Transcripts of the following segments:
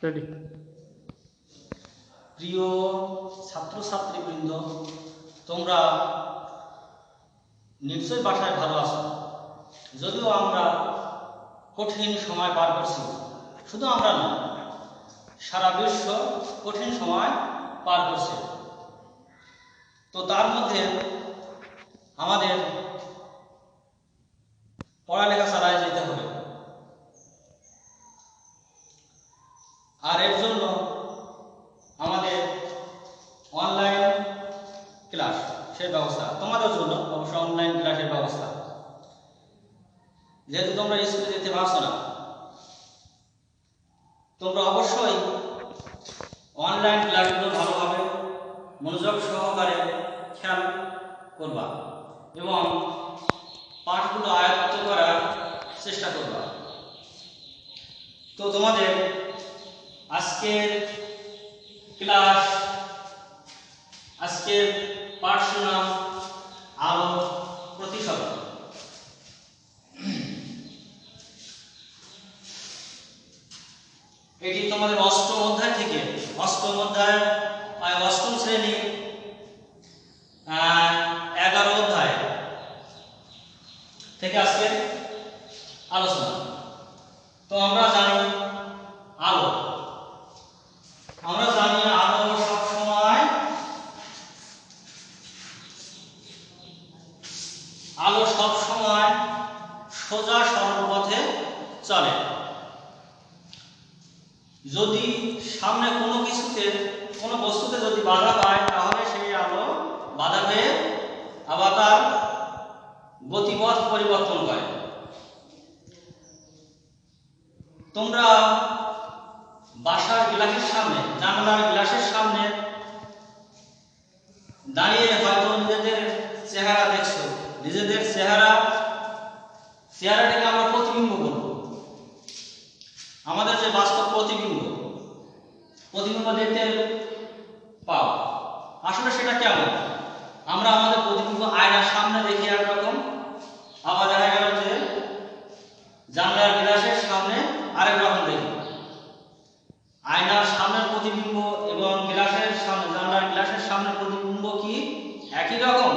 Ready. প্রিয় ছাত্রছাত্রীবৃন্দ, তোমরা নিশ্চয়ই বাসায় ভালো আছো। যদিও আমরা কঠিন সময় পার করছি, শুধু আমরা না, সারা বিশ্ব কঠিন সময় পার করছে। তো তার মধ্যে আমাদের পড়ালেখা চালায় যেতে হবে, আর এর জন্য আমাদের অনলাইন ক্লাস সেই ব্যবস্থা, তোমাদের জন্য অবশ্য অনলাইন ক্লাসের ব্যবস্থা। যেহেতু তোমরা স্কুলে যেতে পারছো না, তোমরা অবশ্যই অনলাইন ক্লাসগুলো ভালোভাবে মনোযোগ সহকারে খেয়াল করবা এবং পাঠগুলো আয়ত্ত করার চেষ্টা করবা। তো তোমাদের আজকের ক্লাস, আজকের পাঠ শোনাম আলো প্রতিসরণ। এটি তোমাদের অষ্টম অধ্যায় থেকে, অষ্টম শ্রেণী 11 অধ্যায় থেকে আজকের আলোচনা। তো আমরা জানি আলো সব সময় সোজা সরল পথে চলে। যদি সামনে কোনো বস্তুতে যদি বাধা পায়, তাহলে সেই আলো বাধা পেয়ে আবার তার গতিপথ পরিবর্তন করে। তোমরা বাসার গ্লাসের সামনে, জানালার গ্লাসের সামনে দাঁড়িয়ে হয়তো নিজেদের চেহারা দেখছো। নিজেদের চেহারাটাকে আমরা প্রতিবিম্ব বলব। আমাদের যে বাস্তব প্রতিবিম্ব দেখতে পাও, আসলে সেটা কেমন? আমরা আমাদের প্রতিবিম্ব আয়নার সামনে দেখি একরকম, আবার দেখা গেল যে জানলার গ্লাসের সামনে আরেক রকম দেখি। আয়নার সামনের প্রতিবিম্ব এবং জানলার গ্লাসের সামনের প্রতিবিম্ব কি একই রকম?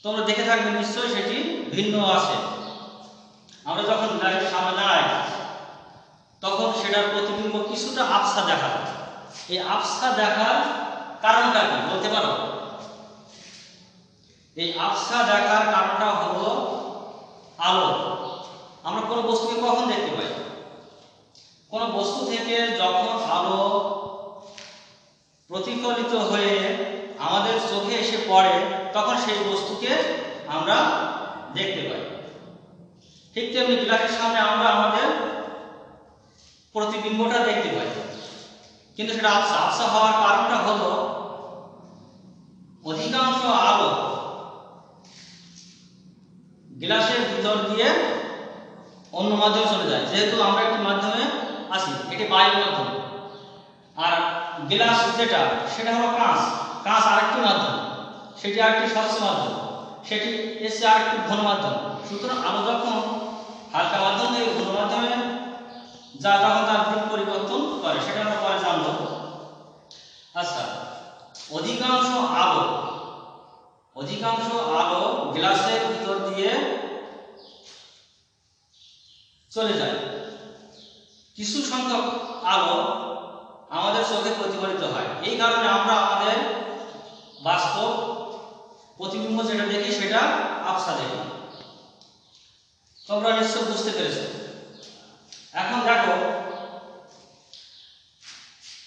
তোমরা দেখে থাকবে নিশ্চয়ই সেটি ভিন্ন আছে। আমরা যখন গ্লাসের সামনে দাঁড়াই, তখন সেটার প্রতিবিম্ব কিছুটা আবছা দেখা যায়। এই আবছা দেখার কারণটা কি বলতে পারো? এই আবছা দেখার কারণটা হলো আলো। আমরা কোনো বস্তুকে কখন দেখতে পাই? কোনো বস্তু থেকে যখন আলো প্রতিফলিত হয়ে আমাদের চোখে এসে পড়ে, তখন সেই বস্তুকে আমরা দেখতে পাই। ঠিক তেমনি গ্লাসের সামনে আমরা আমাদের প্রতিবিম্বটা দেখতে পাই, কিন্তু সেটা আবছা হওয়ার কারণটা হলো অধিকাংশ আলো গ্লাসের ভিতর দিয়ে অন্য মাধ্যমে চলে যায়। যেহেতু আমরা একটি মাধ্যমে আছি, এটি বায়ুর মাধ্যম, আর গ্লাস সেটা হলো কাঁচ আরেকটি মাধ্যম, সেটি আরেকটি স্বচ্ছ মাধ্যম, সেটি এসে আরেকটি ঘন মাধ্যম। সুতরাং আলো যখন হালকা মাধ্যম থেকে ঘন মাধ্যমে যা, তখন তার দিক পরিবর্তন করে, সেটা আমরা পরে জানবো। আচ্ছা, অধিকাংশ আলো গ্লাসের ভিতর দিয়ে চলে যায়। কিছু সংখ্যক আলো আমাদের চোখে প্রতিফলিত হয়। এই কারণে আমরা আমাদের বাস্তব প্রতিবিম্ব যেটা দেখি সেটা আবছা দেখি। তোমরা নিশ্চয় বুঝতে পেরেছো। এখন দেখো,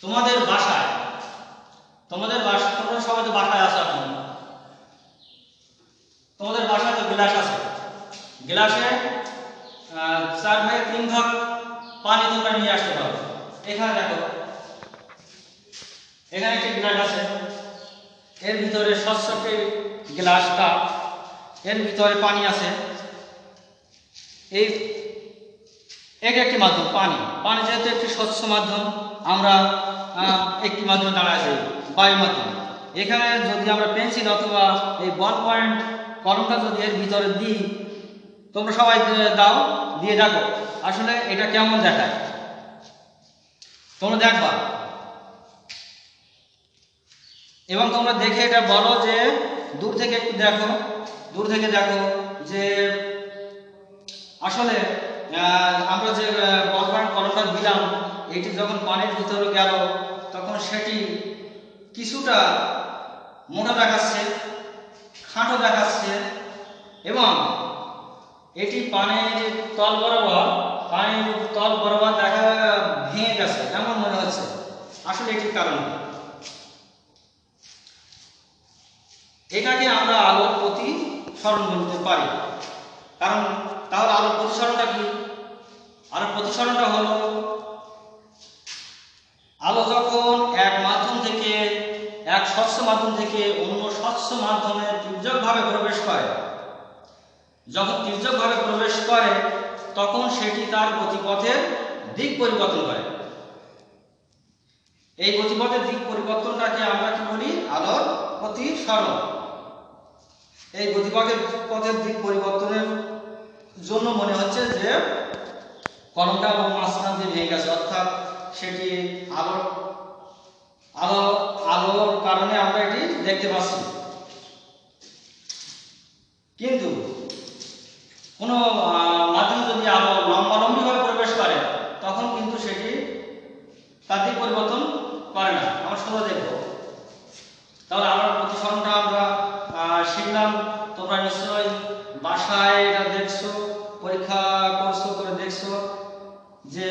তোমাদের বাসায় তোমরা সবাই তো বাসায় আছো। এখন তোমাদের বাসায় তো গ্লাস আছে। গ্লাসে 4/3 ভাগ পানি তোমরা নিয়ে আসতে পারো। এখানে দেখো, এখানে একটি গ্লাস আছে, এর ভিতরে স্বচ্ছ গ্লাস কাপ, এর ভিতরে পানি আছে। এই একটি মাধ্যম পানি যেহেতু একটি স্বচ্ছ মাধ্যম, আমরা একটি মাধ্যমে দাঁড়ায় আছি, বায়ু মাধ্যম। এখানে যদি আমরা পেন্সিল অথবা এই বল পয়েন্ট কলমটা যদি এর ভিতরে দিই, তোমরা সবাই দাও, দিয়ে দেখো আসলে এটা কেমন দেখায়। তোমরা দেখবা এবং তোমরা দেখে এটা বলো যে দূর থেকে একটু দেখো, দূর থেকে দেখো যে আসলে আমরা যে বল পয়েন্ট কলমটা দিলাম এটি যখন পানির ভিতরে গেল তখন সেটি কিছুটা মোটা দেখাচ্ছে, খাটো দেখাচ্ছে এবং এটি পানির তল বরাবর দেখা ভেঙে গেছে এমন মনে হচ্ছে। আসলে এটির কারণ এটাকে আমরা আলোর প্রতিসরণ বলতে পারি। কারণ তাহলে আলোর প্রতিসরণটা কি? আলোর প্রতিসরণটা হলো আলো যখন এক স্বচ্ছ মাধ্যম থেকে অন্য স্বচ্ছ মাধ্যমে তির্যকভাবে প্রবেশ করে, যখন তির্যকভাবে প্রবেশ করে তখন সেটি তার গতিপথের দিক পরিবর্তন করে। এই গতিপথের দিক পরিবর্তনটাকে আমরা কি বলি? আলোর প্রতিসরণ। এই গতিপথের দিক পরিবর্তনের জন্য মনে হচ্ছে যে কলমটা মাঝখান দিয়ে ভেঙে গেছে, অর্থাৎ সেটি আলোর কারণে আমরা এটি দেখতে পাচ্ছি। কিন্তু কোনো মাধ্যমে যদি আলো লম্বালম্বিভাবে প্রবেশ করে তখন কিন্তু সেটি তার দিক পরিবর্তন করে না। আমরা শুধু দেখব। তাহলে আলোর প্রতিসরণটা আমরা শিখলাম। তোমরা নিশ্চয়ই বাসায় এটা দেখছো, পরীক্ষা করছো, করে দেখছো যে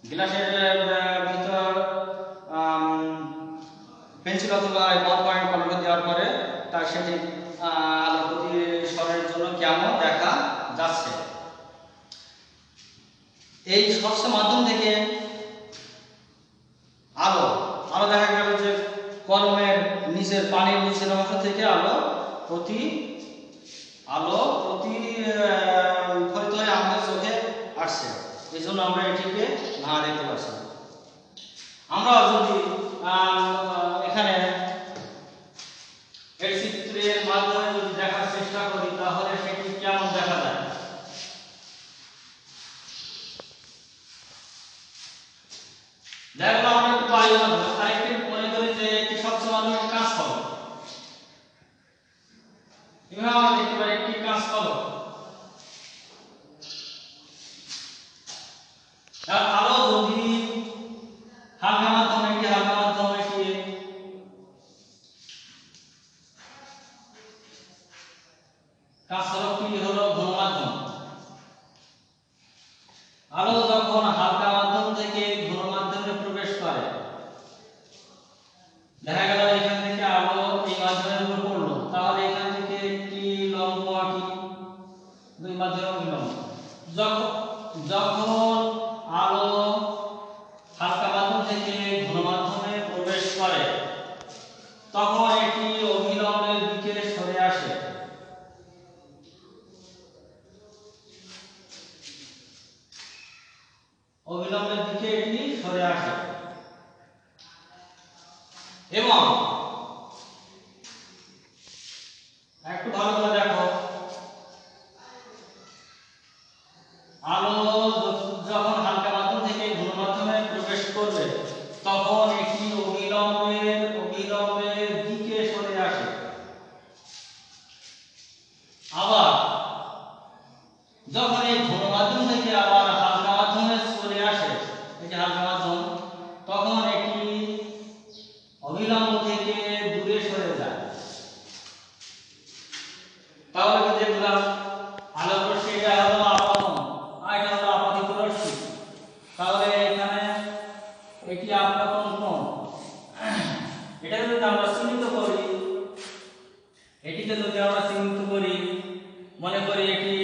গ্লাসের ভিতর পেন্সিল অথবা বল পয়েন্ট কলমটা দেওয়ার পরে তার সেটি আলো প্রতিসরণের জন্য কেমন দেখা যাচ্ছে। এই স্বচ্ছ মাধ্যম থেকে আলো দেখা গেল যে কলমের নিচের পানির নিচের অংশ থেকে আলো প্রতিফলিত হয়ে আমাদের চোখে আসছে। এই জন্য আমরা এটিকে না দেখতে পাচ্ছি। আমরা যদি এখানে এই চিত্রের মাধ্যমে যদি দেখার চেষ্টা করি তাহলে সেটি কেমন দেখা যায়। দেখো আমরা একটু বায়ু মাধ্যমে আরেকটি মনে করি যে একটি স্বচ্ছ মাধ্যমে কাঁচ ফলক। এভাবে আমরা দেখতে পারি একটি কাঁচ ফলক। আলো যদি হালকা মাধ্যমে কাঁচ ফলকটি হলো ঘন মাধ্যম। আলো যখন হালকা মাধ্যম থেকে ঘন মাধ্যমে প্রবেশ করে, দেখা গেল এখান থেকে আলো এই মাধ্যমের উপর পড়লো, তাহলে এখান থেকে একটি লম্ব আঁকি, দুই মাধ্যমে অভিলম্ব। যখন আলো হালকা মাধ্যম থেকে ঘন মাধ্যমে প্রবেশ করে তখন এটি অভিলম্বের দিকে সরে আসে। অভিলম্বের দিকে এটি সরে আসে এবং একটু ভালো করে দেখো, আলো যখন হালকা মাধ্যম থেকে ঘন মাধ্যমে প্রবেশ করবে তখন এটি অভিলম্বের দিকে সরে আসে। আবার যখন এই ঘন মাধ্যম থেকে আবার হালকা মাধ্যমে চলে আসে, এটি হালকা মাধ্যম, তখন এটি অভিলম্ব থেকে দূরে সরে যায়। তাহলে কি দেখলাম? আলোক রশ্মি এটা হলো আপতন আর এটা হলো আপতিত রশ্মি। তাহলে এখানে এটি আপতন কোণ। এটা যদি আমরা চিহ্নিত করি, মনে করি এটি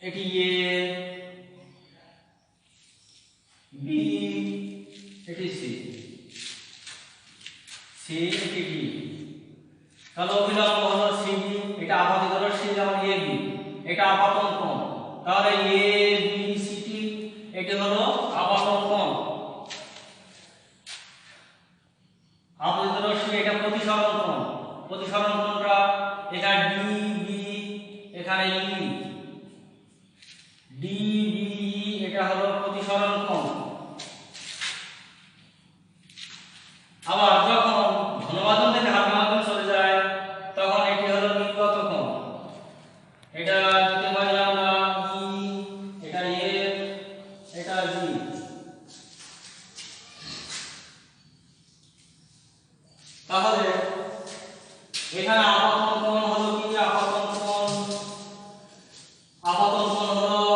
এ, বি, এটি সি, এটি ডি। তাহলে অভিলম্ব হলো সি, এটা আপতিত রশ্মি যেমন এ বি, এটা আপতন কোণ। তাহলে এ বি সি টি এটি হলো আপতন কোণ। আপতিত রশ্মি এটা প্রতিসরণ কোণ। প্রতিসরণ কোণটা এটা ডি বি, এখানে ই, ডি বি ই, এটা হলো প্রতিসরণ কোণ। আপতন কোণ হলো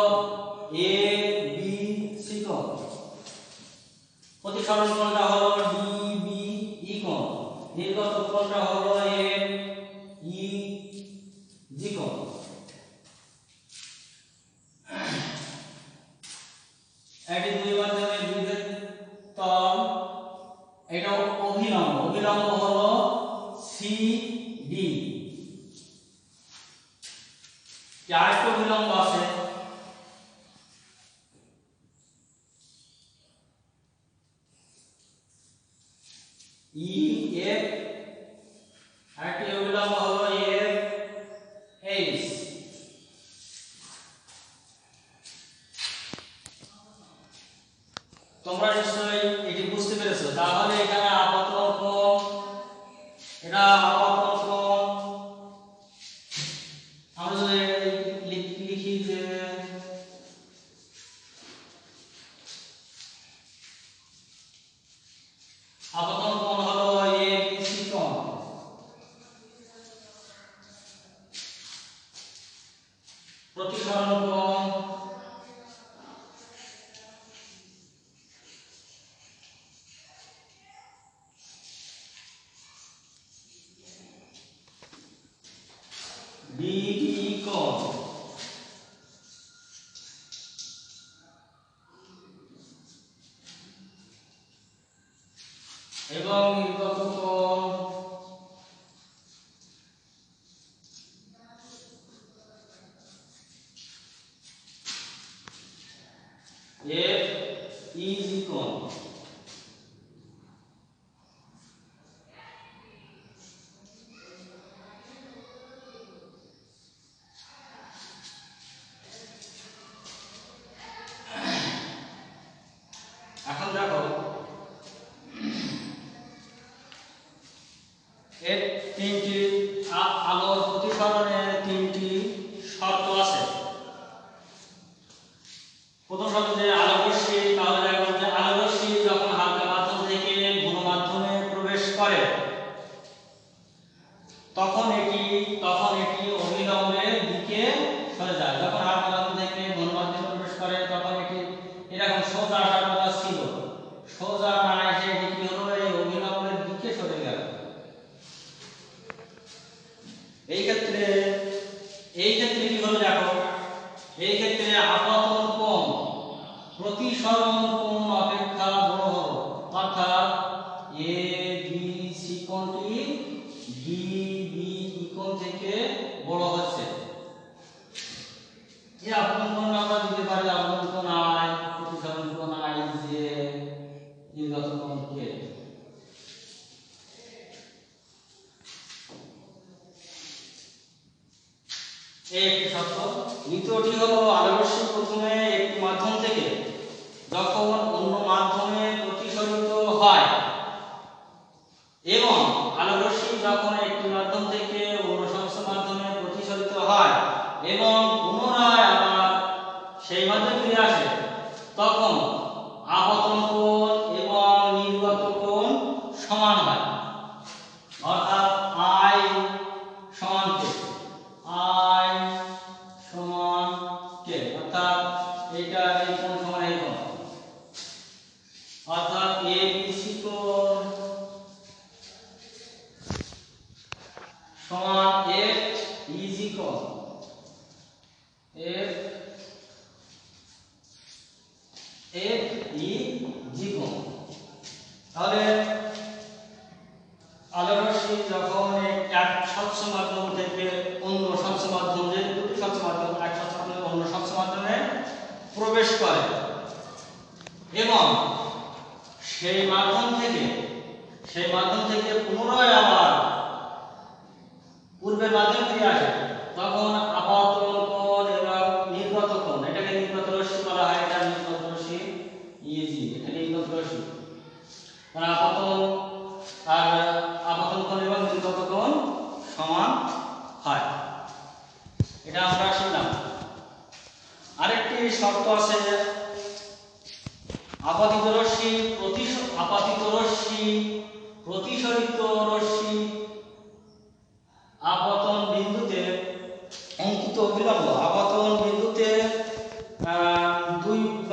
এ বি সি কোণ, প্রতিসরণ কোণটা হলো ডি বি ই কোণ, নির্গত কোণটা হলো এফ ই জি কোণ। এটি দুই মাধ্যমে বিভেদ তল, এটা অভিলম্ব, অভিলম্ব হলো সি ডি। আরেকটা অভিলম্ব আছে ই এফ, আরেকটি অভিলম্ব হলো এফ এইচ। তোমরা নিশ্চয়ই এটি বুঝতে পেরেছো। তাহলে এখানে আপতন কোণ, এটা আপতন কোণ, আমরা যদি লিখি যে আপতন কোণ হলো এ বি সি কোণ, প্রতিসরণ কোণ ডি বি কোণ, এবং নির্গত কোণ এফ ই জি কোণ। এখন দেখো এর তিনটি আলোর প্রতিসরণের তিনটি শর্ত আছে। প্রথম শর্ত যে আলো রশ্মি, তাহলে দেখো যে আলো রশ্মি যখন হালকা মাধ্যম থেকে ঘন মাধ্যমে প্রবেশ করে তখন এটি অবিলম্বে দিকে সরে যায়। যখন হালকা মাধ্যম থেকে ঘন মাধ্যমে প্রবেশ করে তখন এটি এরকম সোজা আসার কথা ছিল, সোজা না এসে এটি কি হলো, এই অবিলম্বের দিকে সরে গেল। এই ক্ষেত্রে কি হলো দেখো, এই ক্ষেত্রে আপতন কোণ প্রতিসরণ কোণ অপেক্ষা বড় হলো, অর্থাৎ এ বি সি কোণটি ডি বি ই কোণ থেকে বড় হচ্ছে। এই আপতন কোণ আমরা দিতে পারি আপতন কোণ আই, প্রতিসরণ কোণ আই জে, নির্গত কোণ কে। এই একটি শর্ত। দ্বিতীয়টি হলো আলো রশ্মি প্রথমে একটি মাধ্যম থেকে যখন অন্য মাধ্যমে প্রতিসরিত হয় এবং আলো রশ্মি যখন একটি মাধ্যম থেকে অন্য সমস্ত মাধ্যমে প্রতিসরিত হয় এবং পুনরায় আবার সেই মাধ্যমে ফিরে আসে, তখন আপতন কোণ এবং নির্গত কোণ সমান হয়, অর্থাৎ আই সমান কে, আই সমান কে, অর্থাৎ এটা এই কোণ সমান এই কোণ, অর্থাৎ এ বি সি কোণ সমান এফ ই জি কোণ, এফ ই জি কোণ। তাহলে আলো রশ্মি যখন এক স্বচ্ছ মাধ্যম থেকে অন্য স্বচ্ছ মাধ্যম, যে দুটি স্বচ্ছ মাধ্যম, এক স্বচ্ছ মাধ্যম অন্য স্বচ্ছ মাধ্যমে প্রবেশ করে এবং সেই মাধ্যম থেকে পুনরায় আবার পূর্বের মাধ্যমে ফিরে আসে, তখন আপতন কোণ এবং নির্গত কোণ, এটাকে নির্গত রশ্মি বলা হয়, এটা নির্গত রশ্মি ইজি, এটা নির্গত রশ্মি। মানে আপতন কোণ এবং নির্গত কোণ সমান হয়, এটা আমরা শিখলাম। আরেকটি শর্ত আছে, আপাতিত রশ্মি প্রতিসরিত রশ্মি আপতন বিন্দুতে অঙ্কিত অবিলম্ব, আপতন বিন্দুতে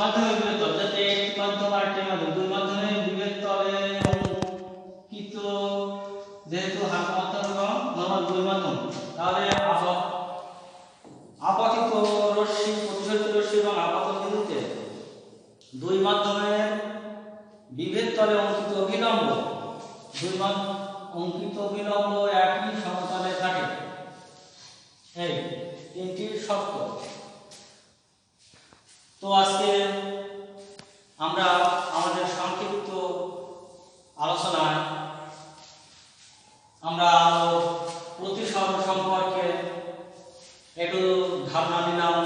মাধ্যমের বিভেদ তল, যাতে একটি মাধ্যম আর একটি মাধ্যম দুই মাধ্যমের বিভেদ তলে অঙ্কিত, যেহেতু হালকা মাধ্যম এবং নরমাল দুই মাধ্যম, তাহলে আপতিত রশ্মি, প্রতিফলিত রশ্মি এবং আপাত বিন্দুতে দুই মাধ্যমের বিভেদ তলে অঙ্কিত অভিলম্ব, অঙ্কিত অভিলম্ব একই সমতলে থাকে। এই তিনটি শর্ত। তো আজকে আমরা আমাদের সংক্ষিপ্ত আলোচনায় আমরা প্রতিসরণ সম্পর্কে একটু ধারণা নিলাম।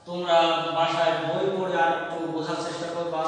তোমরা বাসায় বই পড়ে আর একটু বোঝার চেষ্টা করবা।